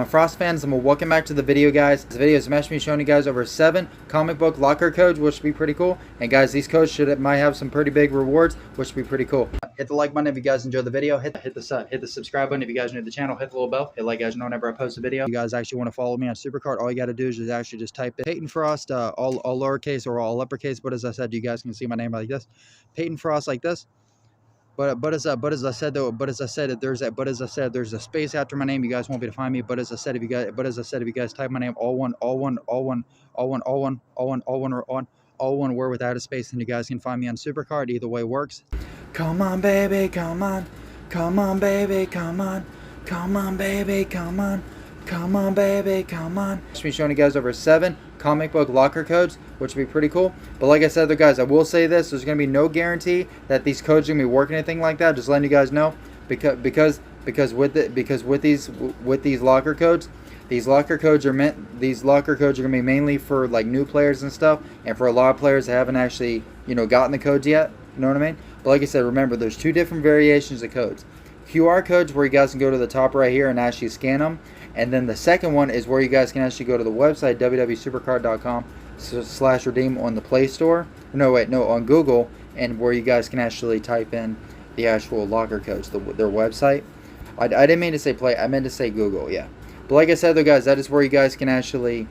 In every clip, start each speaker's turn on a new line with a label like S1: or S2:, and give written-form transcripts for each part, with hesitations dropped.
S1: Frost fans, and welcome back to the video, guys. This video is me showing you guys over 7 comic book locker codes, which would be pretty cool. And guys, these codes might have some pretty big rewards, which would be pretty cool. Hit the like button if you guys enjoyed the video. Hit the subscribe button if you guys are new to the channel. Hit the little bell. Hit like, guys know whenever I post a video. If you guys actually want to follow me on SuperCard, all you got to do is just type in PaytonFrost, all lowercase or all uppercase. But as I said, you guys can see my name like this, PaytonFrost, like this. But as I said, there's a space after my name. You guys won't be able to find me. But as I said, if you guys type my name all one word without a space, then you guys can find me on SuperCard. Either way works. Come on, baby, come on, come on, baby, come on, come on, baby, come on, come on, baby, come on. I'm be showing you guys over 7 comic book locker codes, which would be pretty cool. But like I said, though, guys, I will say this: there's going to be no guarantee that these codes are going to be working, anything like that. Just letting you guys know, because with these locker codes, these locker codes are going to be mainly for like new players and stuff, and for a lot of players that haven't actually gotten the codes yet. You know what I mean? But like I said, remember, there's 2 different variations of codes. QR codes, where you guys can go to the top right here and actually scan them. And then the second one is where you guys can actually go to the website, www.supercard.com/redeem on the Play Store. On Google, and where you guys can actually type in the actual locker codes, their website. I didn't mean to say Play, I meant to say Google, yeah. But like I said, though, guys, that is where you guys can actually...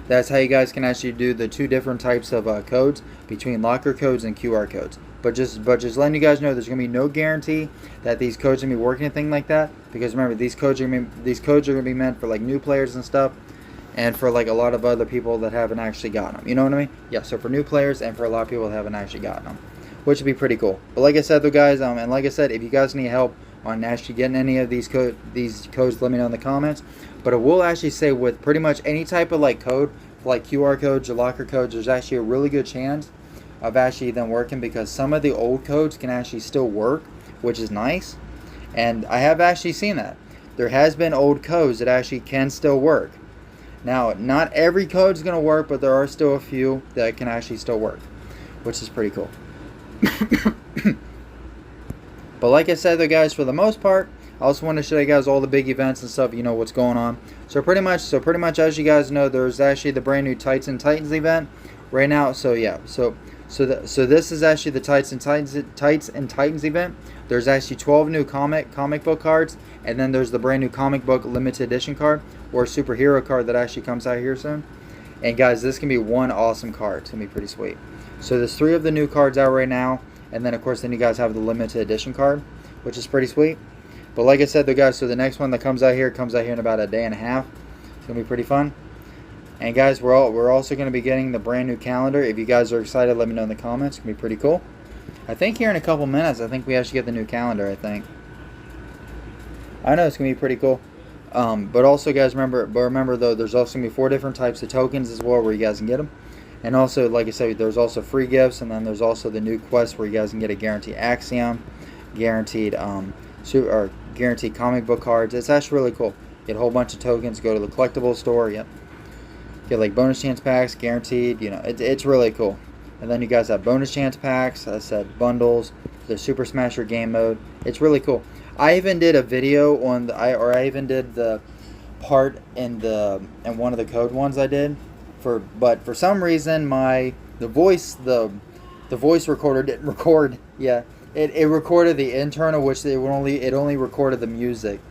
S1: That's how you guys can actually do the 2 different types of codes between locker codes and QR codes. But just letting you guys know, there's gonna be no guarantee that these codes are gonna be working, anything like that. Because remember, these codes are gonna be meant for like new players and stuff, and for like a lot of other people that haven't actually gotten them. You know what I mean? Yeah. So for new players and for a lot of people that haven't actually gotten them, which would be pretty cool. But like I said, though, guys, and like I said, if you guys need help on actually getting any of these codes, let me know in the comments. But it will actually say with pretty much any type of like code, like QR codes or locker codes, there's actually a really good chance of actually them working, because some of the old codes can actually still work, which is nice. And I have actually seen that there has been old codes that actually can still work. Now, not every code is going to work, but there are still a few that can actually still work, which is pretty cool. But like I said, though, guys, for the most part, I also want to show you guys all the big events and stuff, what's going on. So pretty much as you guys know, there's actually the brand new Tights and Titans event right now. So yeah, so this is actually the Tights and Titans event. There's actually 12 new comic book cards, and then there's the brand new comic book limited edition card, or superhero card, that actually comes out here soon. And guys, this can be one awesome card. It's gonna be pretty sweet. So there's 3 of the new cards out right now, and then of course you guys have the limited edition card, which is pretty sweet. But like I said, though, guys, so the next one that comes out here in about a day and a half. It's gonna be pretty fun. And guys, we're also going to be getting the brand new calendar. If you guys are excited, let me know in the comments. It's going to be pretty cool. I think here in a couple minutes, I think we actually get the new calendar, I think. I know it's going to be pretty cool. But also, guys, remember though, there's also going to be 4 different types of tokens as well, where you guys can get them. And also, like I said, there's also free gifts, and then there's also the new quest where you guys can get a guaranteed Axiom, guaranteed guaranteed comic book cards. It's actually really cool. Get a whole bunch of tokens, go to the collectible store, yep. Get like bonus chance packs, guaranteed. It's really cool. And then you guys have bonus chance packs. As I said, bundles, the Super Smasher game mode. It's really cool. I even did a video on I even did the part in one of the code ones I did but for some reason the voice recorder didn't record. Yeah, it recorded the internal, which it only recorded the music.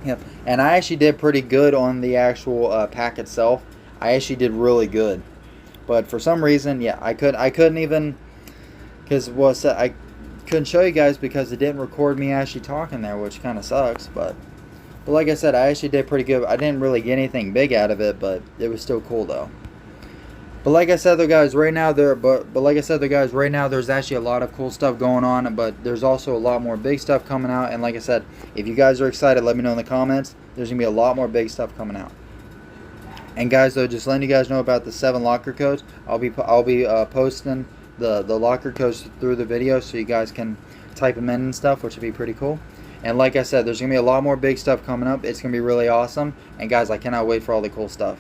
S1: Yep. And I actually did pretty good on the actual pack itself. I actually did really good, but for some reason, yeah, I couldn't even, because I couldn't show you guys because it didn't record me actually talking there, which kind of sucks. But like I said, I actually did pretty good. I didn't really get anything big out of it, but it was still cool though. But like I said, though, guys, right now right now there's actually a lot of cool stuff going on, but there's also a lot more big stuff coming out. And like I said, if you guys are excited, let me know in the comments. There's gonna be a lot more big stuff coming out. And guys, though, just letting you guys know about the 7 locker codes. I'll be posting the locker codes through the video, so you guys can type them in and stuff, which would be pretty cool. And like I said, there's gonna be a lot more big stuff coming up. It's gonna be really awesome. And guys, I cannot wait for all the cool stuff.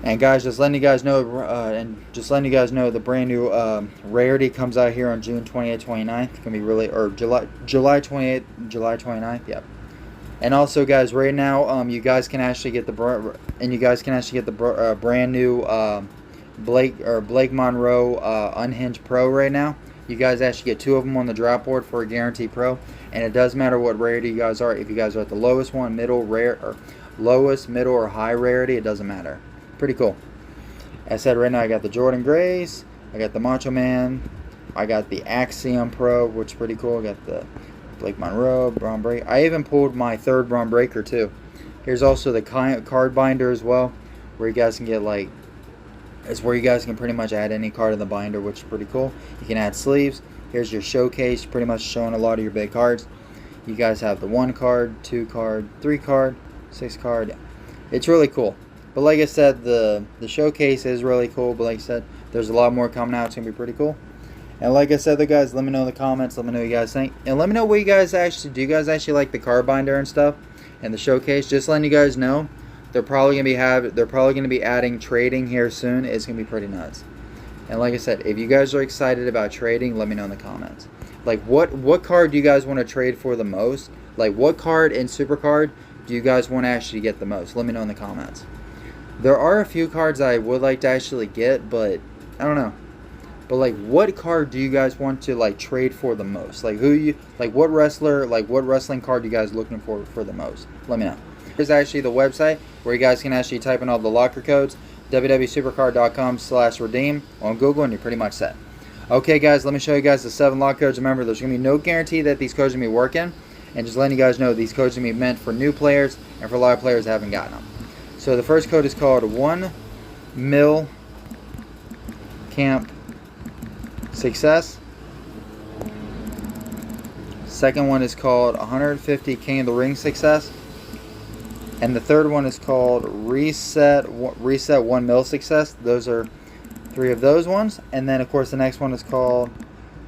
S1: And guys, just letting you guys know, the brand new Rarity comes out here on June 28th, 29th. It's gonna be really, or July 28th, July 29th. Yep. And also, guys, right now, you guys can actually get the brand new Blake Monroe Unhinged Pro right now. You guys actually get 2 of them on the drop board for a guaranteed pro, and it does matter what rarity you guys are. If you guys are at the lowest one, middle, rare, or lowest, middle, or high rarity, it doesn't matter. Pretty cool. As I said, right now I got the Jordan Grays, I got the Macho Man, I got the Axiom Pro, which is pretty cool. I got the Blake Monroe, Braun Breaker. I even pulled my 3rd Braun Breaker too. Here's also the card binder as well, where you guys can get like, it's where you guys can pretty much add any card in the binder, which is pretty cool. You can add sleeves. Here's your showcase, pretty much showing a lot of your big cards. You guys have the 1 card, 2 card, 3 card, 6 card. It's really cool. But like I said, the showcase is really cool. But like I said, there's a lot more coming out. It's going to be pretty cool. And like I said, though, guys, let me know in the comments. Let me know what you guys think. And let me know what you guys actually, do you guys actually like the card binder and stuff? And the showcase? Just letting you guys know, they're probably going to be adding trading here soon. It's going to be pretty nuts. And like I said, if you guys are excited about trading, let me know in the comments. Like, what card do you guys want to trade for the most? Like, what card in SuperCard do you guys want to actually get the most? Let me know in the comments. There are a few cards I would like to actually get, but I don't know. But like, what card do you guys want to like trade for the most? Like, what wrestling card you guys looking for the most? Let me know. Here's actually the website where you guys can actually type in all the locker codes, www.supercard.com/redeem on Google, and you're pretty much set. Okay, guys, let me show you guys the 7 lock codes. Remember, there's going to be no guarantee that these codes are going to be working, and just letting you guys know these codes are going to be meant for new players and for a lot of players that haven't gotten them. So the first code is called 1 mil camp success. Second one is called 150 King of the Ring success. And the third one is called reset 1 mil success. Those are 3 of those ones. And then of course the next one is called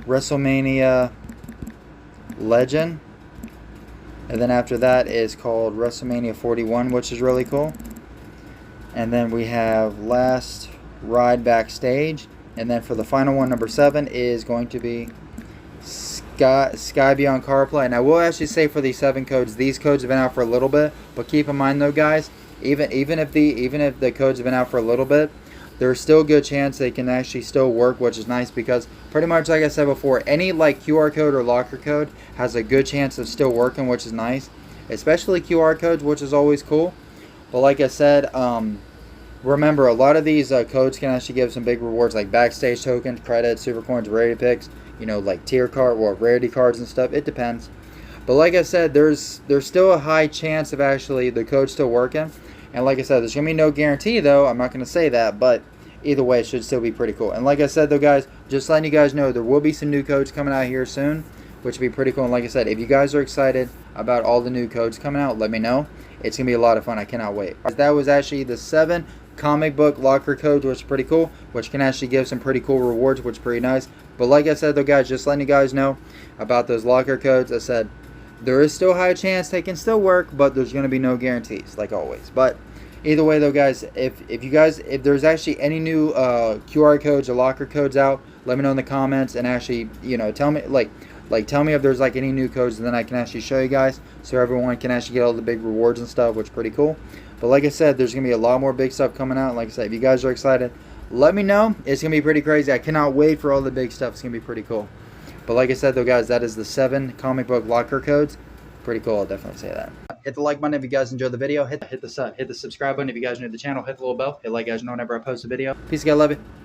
S1: WrestleMania Legend. And then after that is called WrestleMania 41, which is really cool. And then we have Last Ride Backstage. And then for the final one, number 7, is going to be Sky Beyond CarPlay. And I will actually say for these 7 codes, these codes have been out for a little bit. But keep in mind though, guys, even if the codes have been out for a little bit, there's still a good chance they can actually still work, which is nice because pretty much like I said before, any like QR code or locker code has a good chance of still working, which is nice. Especially QR codes, which is always cool. But like I said, remember, a lot of these codes can actually give some big rewards like backstage tokens, credits, super coins, rarity picks, you know, like tier card or rarity cards and stuff. It depends. But like I said, there's still a high chance of actually the code still working. And like I said, there's going to be no guarantee though. I'm not going to say that, but either way, it should still be pretty cool. And like I said though, guys, just letting you guys know, there will be some new codes coming out here soon, which will be pretty cool. And like I said, if you guys are excited about all the new codes coming out, let me know. It's going to be a lot of fun. I cannot wait. That was actually the 7 comic book locker codes, which is pretty cool, which can actually give some pretty cool rewards, which is pretty nice. But like I said though, guys, just letting you guys know about those locker codes. I said there is still a high chance they can still work, but there's going to be no guarantees, like always. But either way though, guys, if there's actually any new QR codes or locker codes out, let me know in the comments, and actually, you know, tell me tell me if there's like any new codes, and then I can actually show you guys so everyone can actually get all the big rewards and stuff, which is pretty cool. But like I said, there's going to be a lot more big stuff coming out. Like I said, if you guys are excited, let me know. It's going to be pretty crazy. I cannot wait for all the big stuff. It's going to be pretty cool. But like I said though, guys, that is the 7 comic book locker codes. Pretty cool, I'll definitely say that. Hit the like button if you guys enjoyed the video. Hit the subscribe button if you guys are new to the channel. Hit the little bell. Hit like, guys know whenever I post a video. Peace, guys, love you.